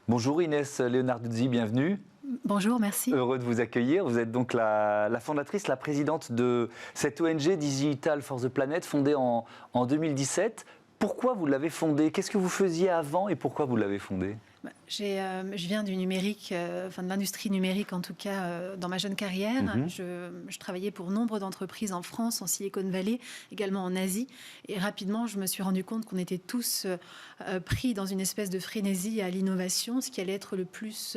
Bonjour Inès Leonarduzzi, bienvenue. Bonjour, merci. Heureux de vous accueillir. Vous êtes donc la fondatrice, la présidente de cette ONG Digital for the Planet, fondée en 2017. Pourquoi vous l'avez fondée? Qu'est-ce que vous faisiez avant et pourquoi vous l'avez fondée? Je viens du numérique, de l'industrie numérique en tout cas, dans ma jeune carrière. Je travaillais pour nombre d'entreprises en France, en Silicon Valley, également en Asie. Et rapidement, je me suis rendu compte qu'on était tous pris dans une espèce de frénésie à l'innovation, ce qui allait être le plus...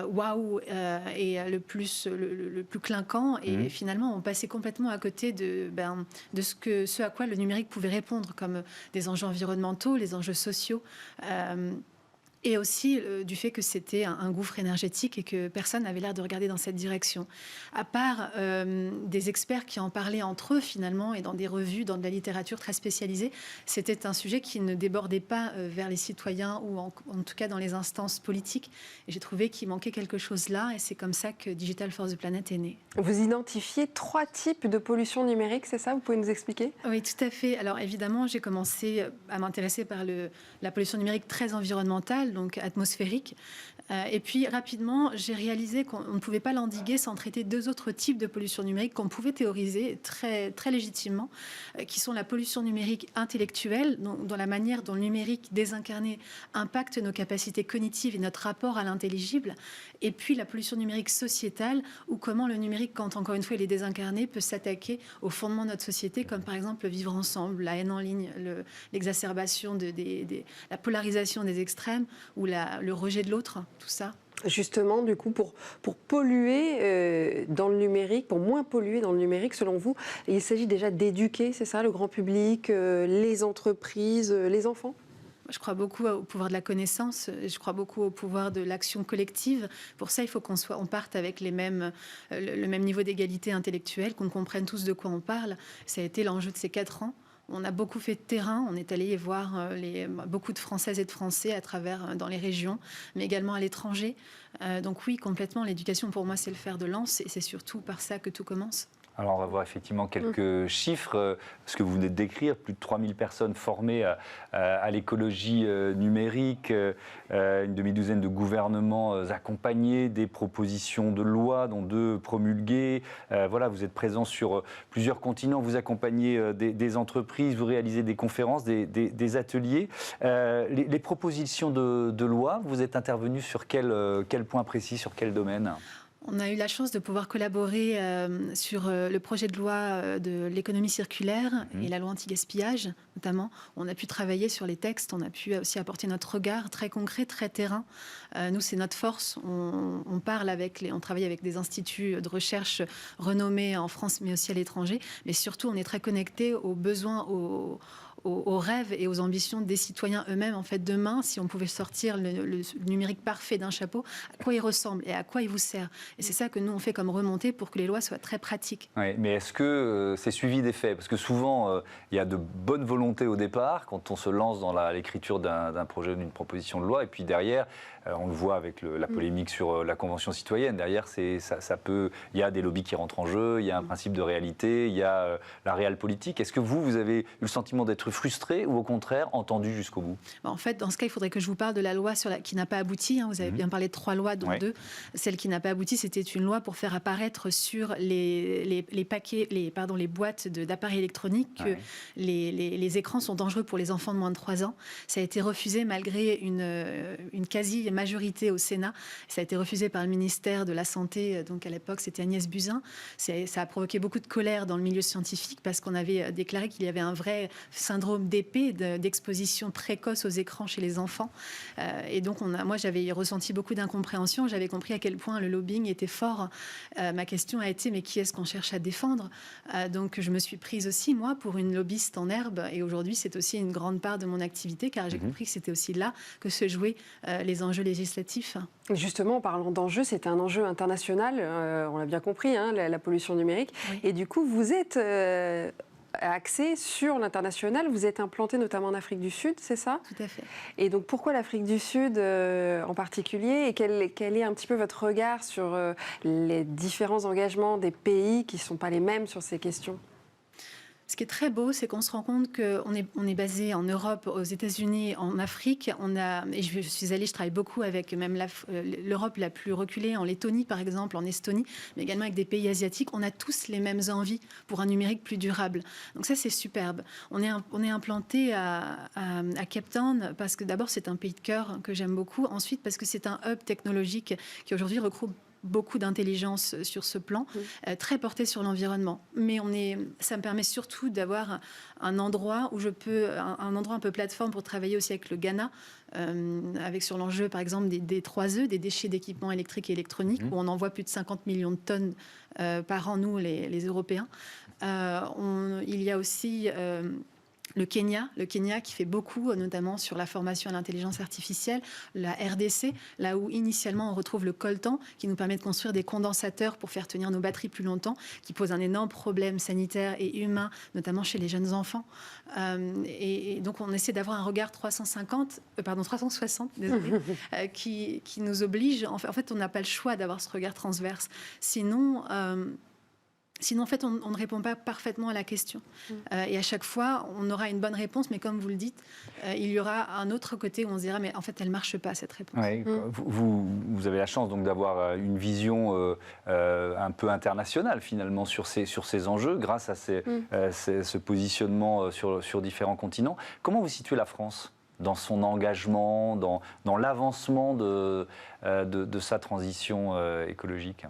waouh et le plus clinquant, et finalement on passait complètement à côté de ce à quoi le numérique pouvait répondre, comme des enjeux environnementaux, les enjeux sociaux, et aussi du fait que c'était un gouffre énergétique et que personne n'avait l'air de regarder dans cette direction. À part des experts qui en parlaient entre eux finalement, et dans des revues, dans de la littérature très spécialisée, c'était un sujet qui ne débordait pas vers les citoyens ou en tout cas dans les instances politiques. Et j'ai trouvé qu'il manquait quelque chose là, et c'est comme ça que Digital for the Planet est né. Vous identifiez 3 types de pollution numérique, c'est ça? Vous pouvez nous expliquer? Oui, tout à fait. Alors évidemment, j'ai commencé à m'intéresser par la pollution numérique très environnementale, donc atmosphérique. Et puis rapidement, j'ai réalisé qu'on ne pouvait pas l'endiguer sans traiter 2 autres types de pollution numérique qu'on pouvait théoriser très, très légitimement, qui sont la pollution numérique intellectuelle, dans la manière dont le numérique désincarné impacte nos capacités cognitives et notre rapport à l'intelligible, et puis la pollution numérique sociétale, ou comment le numérique, quand encore une fois il est désincarné, peut s'attaquer au fondement de notre société, comme par exemple le vivre ensemble, la haine en ligne, l'exacerbation la polarisation des extrêmes, ou le rejet de l'autre, tout ça. Justement, du coup, pour polluer dans le numérique, pour moins polluer dans le numérique, selon vous, il s'agit déjà d'éduquer, c'est ça, le grand public, les entreprises, les enfants? Je crois beaucoup au pouvoir de la connaissance, je crois beaucoup au pouvoir de l'action collective. Pour ça, il faut on parte avec le même niveau d'égalité intellectuelle, qu'on comprenne tous de quoi on parle. Ça a été l'enjeu de ces 4 ans. On a beaucoup fait de terrain, on est allé voir beaucoup de Françaises et de Français dans les régions, mais également à l'étranger. Donc oui, complètement, l'éducation pour moi c'est le fer de lance, et c'est surtout par ça que tout commence. Alors on va voir effectivement quelques chiffres, ce que vous venez de décrire, plus de 3000 personnes formées à l'écologie numérique, une demi-douzaine de gouvernements accompagnés, des propositions de loi dont 2 promulguées. Voilà, vous êtes présents sur plusieurs continents, vous accompagnez des entreprises, vous réalisez des conférences, des ateliers. Les propositions de loi, vous êtes intervenus sur quel point précis, sur quel domaine ? On a eu la chance de pouvoir collaborer sur le projet de loi de l'économie circulaire et la loi anti-gaspillage, notamment. On a pu travailler sur les textes, on a pu aussi apporter notre regard très concret, très terrain. Nous, c'est notre force. On travaille avec des instituts de recherche renommés en France, mais aussi à l'étranger. Mais surtout, on est très connectés aux besoins, aux rêves et aux ambitions des citoyens eux-mêmes. En fait, demain, si on pouvait sortir le numérique parfait d'un chapeau, à quoi il ressemble et à quoi il vous sert? Et c'est ça que nous, on fait comme remontée pour que les lois soient très pratiques. Oui, mais est-ce que c'est suivi des faits? Parce que souvent, il y a de bonnes volontés au départ, quand on se lance dans l'écriture d'un projet, d'une proposition de loi, et puis derrière, on le voit avec la polémique sur la Convention citoyenne, derrière, il y a des lobbies qui rentrent en jeu, il y a un principe de réalité, il y a la réelle politique. Est-ce que vous avez eu le sentiment d'être frustré ou au contraire entendu jusqu'au bout? En fait, dans ce cas, il faudrait que je vous parle de la loi qui n'a pas abouti. Vous avez bien parlé de 3 lois, dont 2. Celle qui n'a pas abouti, c'était une loi pour faire apparaître sur les boîtes d'appareils électroniques que les écrans sont dangereux pour les enfants de moins de 3 ans. Ça a été refusé malgré une quasi-majorité au Sénat. Ça a été refusé par le ministère de la Santé, donc à l'époque c'était Agnès Buzyn. Ça a provoqué beaucoup de colère dans le milieu scientifique parce qu'on avait déclaré qu'il y avait un vrai syndrome d'épée, d'exposition précoce aux écrans chez les enfants. Et donc moi j'avais ressenti beaucoup d'incompréhension. J'avais compris à quel point le lobbying était fort. Ma question a été, mais qui est-ce qu'on cherche à défendre? Donc je me suis prise aussi, moi, pour une lobbyiste en herbe. Et aujourd'hui, c'est aussi une grande part de mon activité, car j'ai compris que c'était aussi là que se jouaient les enjeux législatifs. Justement, en parlant d'enjeux, c'est un enjeu international, on l'a bien compris, la pollution numérique. Oui. Et du coup, vous êtes axé sur l'international, vous êtes implanté notamment en Afrique du Sud, c'est ça? Tout à fait. Et donc pourquoi l'Afrique du Sud en particulier, et quel est un petit peu votre regard sur les différents engagements des pays qui ne sont pas les mêmes sur ces questions? Ce qui est très beau, c'est qu'on se rend compte qu'on est basé en Europe, aux États-Unis, en Afrique. Et je suis allée, je travaille beaucoup avec même l'Europe la plus reculée, en Lettonie par exemple, en Estonie, mais également avec des pays asiatiques. On a tous les mêmes envies pour un numérique plus durable. Donc ça, c'est superbe. On est implanté à Cape Town parce que d'abord, c'est un pays de cœur que j'aime beaucoup. Ensuite, parce que c'est un hub technologique qui aujourd'hui regroupe beaucoup d'intelligence sur ce plan, très porté sur l'environnement. Mais ça me permet surtout d'avoir un endroit où un endroit un peu plateforme pour travailler aussi avec le Ghana, avec sur l'enjeu par exemple des 3E, des déchets d'équipements électriques et électroniques, où on envoie plus de 50 millions de tonnes par an, nous les Européens. Il y a aussi le Kenya qui fait beaucoup, notamment sur la formation à l'intelligence artificielle, la RDC, là où initialement on retrouve le coltan, qui nous permet de construire des condensateurs pour faire tenir nos batteries plus longtemps, qui pose un énorme problème sanitaire et humain, notamment chez les jeunes enfants. Et donc on essaie d'avoir un regard 360, désolé, qui nous oblige. En fait, on n'a pas le choix d'avoir ce regard transverse. Sinon, en fait, on ne répond pas parfaitement à la question. Et à chaque fois, on aura une bonne réponse, mais comme vous le dites, il y aura un autre côté où on se dira, mais en fait, elle ne marche pas, cette réponse. Oui, vous avez la chance donc d'avoir une vision un peu internationale, finalement, sur ces enjeux, grâce à ce positionnement sur différents continents. Comment vous situez la France dans son engagement, dans l'avancement de sa transition écologique ?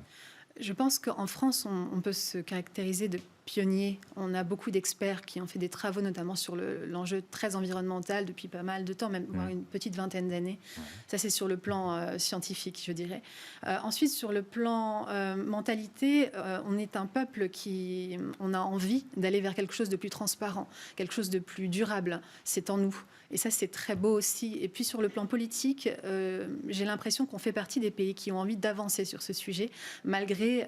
Je pense qu'en France, on peut se caractériser de pionniers. On a beaucoup d'experts qui ont fait des travaux, notamment sur l'enjeu très environnemental depuis pas mal de temps, même voire une petite vingtaine d'années. Ça, c'est sur le plan scientifique, je dirais. Ensuite, sur le plan mentalité, on est un peuple on a envie d'aller vers quelque chose de plus transparent, quelque chose de plus durable. C'est en nous. Et ça, c'est très beau aussi. Et puis, sur le plan politique, j'ai l'impression qu'on fait partie des pays qui ont envie d'avancer sur ce sujet, malgré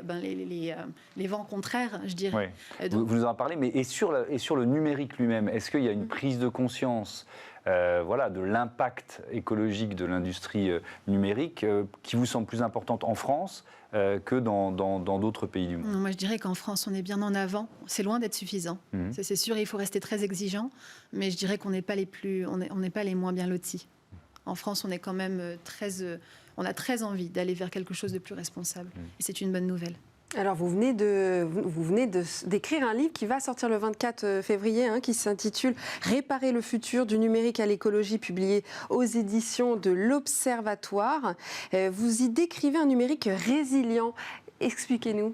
les vents contraires, je dirais. Donc, vous nous en parlez, mais et sur le numérique lui-même, est-ce qu'il y a une prise de conscience de l'impact écologique de l'industrie numérique qui vous semble plus importante en France que dans d'autres pays du monde? Moi, je dirais qu'en France, on est bien en avant. C'est loin d'être suffisant. Ça, c'est sûr, il faut rester très exigeant. Mais je dirais qu'on n'est pas on n'est pas les moins bien lotis. En France, on est quand même on a très envie d'aller vers quelque chose de plus responsable. Et c'est une bonne nouvelle. Alors, vous venez d'écrire un livre qui va sortir le 24 février, qui s'intitule « Réparer le futur du numérique à l'écologie », publié aux éditions de l'Observatoire. Vous y décrivez un numérique résilient. Expliquez-nous.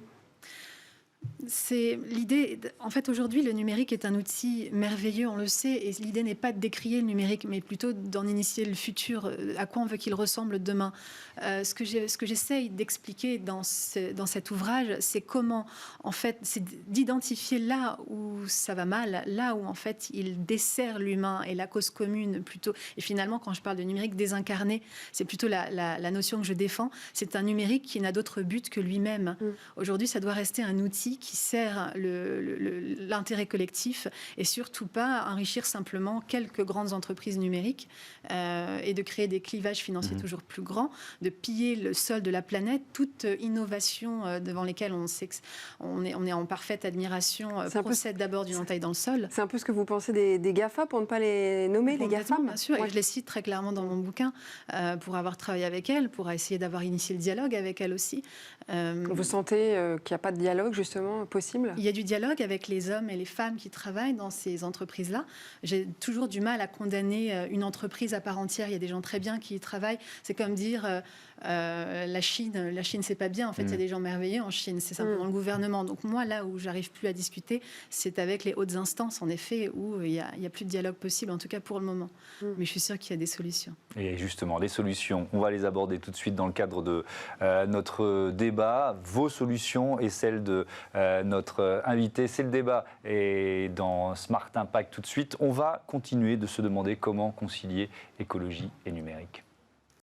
C'est l'idée. En fait, aujourd'hui, le numérique est un outil merveilleux, on le sait, et l'idée n'est pas de décrier le numérique, mais plutôt d'en initier le futur, à quoi on veut qu'il ressemble demain. Ce que j'essaye d'expliquer dans cet ouvrage, c'est comment, en fait, c'est d'identifier là où ça va mal, là où, en fait, il dessert l'humain et la cause commune plutôt. Et finalement, quand je parle de numérique désincarné, c'est plutôt la notion que je défends. C'est un numérique qui n'a d'autre but que lui-même. Aujourd'hui, ça doit rester un outil qui sert l'intérêt collectif et surtout pas enrichir simplement quelques grandes entreprises numériques et de créer des clivages financiers toujours plus grands, de piller le sol de la planète. Toute innovation devant lesquelles on sait qu'on est en parfaite admiration procède d'abord d'une entaille dans le sol. C'est un peu ce que vous pensez des GAFA, pour ne pas les nommer, les GAFA. Bien sûr, et je les cite très clairement dans mon bouquin pour avoir travaillé avec elles, pour essayer d'avoir initié le dialogue avec elles aussi. Vous sentez qu'il n'y a pas de dialogue justement possible? Il y a du dialogue avec les hommes et les femmes qui travaillent dans ces entreprises-là. J'ai toujours du mal à condamner une entreprise à part entière. Il y a des gens très bien qui y travaillent. C'est comme dire la Chine, c'est pas bien. En fait, il y a des gens merveilleux en Chine. C'est simplement le gouvernement. Donc moi, là où j'arrive plus à discuter, c'est avec les hautes instances, en effet, où il y a plus de dialogue possible, en tout cas pour le moment. Mais je suis sûre qu'il y a des solutions. Et justement, les solutions, on va les aborder tout de suite dans le cadre de notre débat. Vos solutions et celles de notre invité, c'est le débat. Et dans Smart Impact, tout de suite, on va continuer de se demander comment concilier écologie et numérique.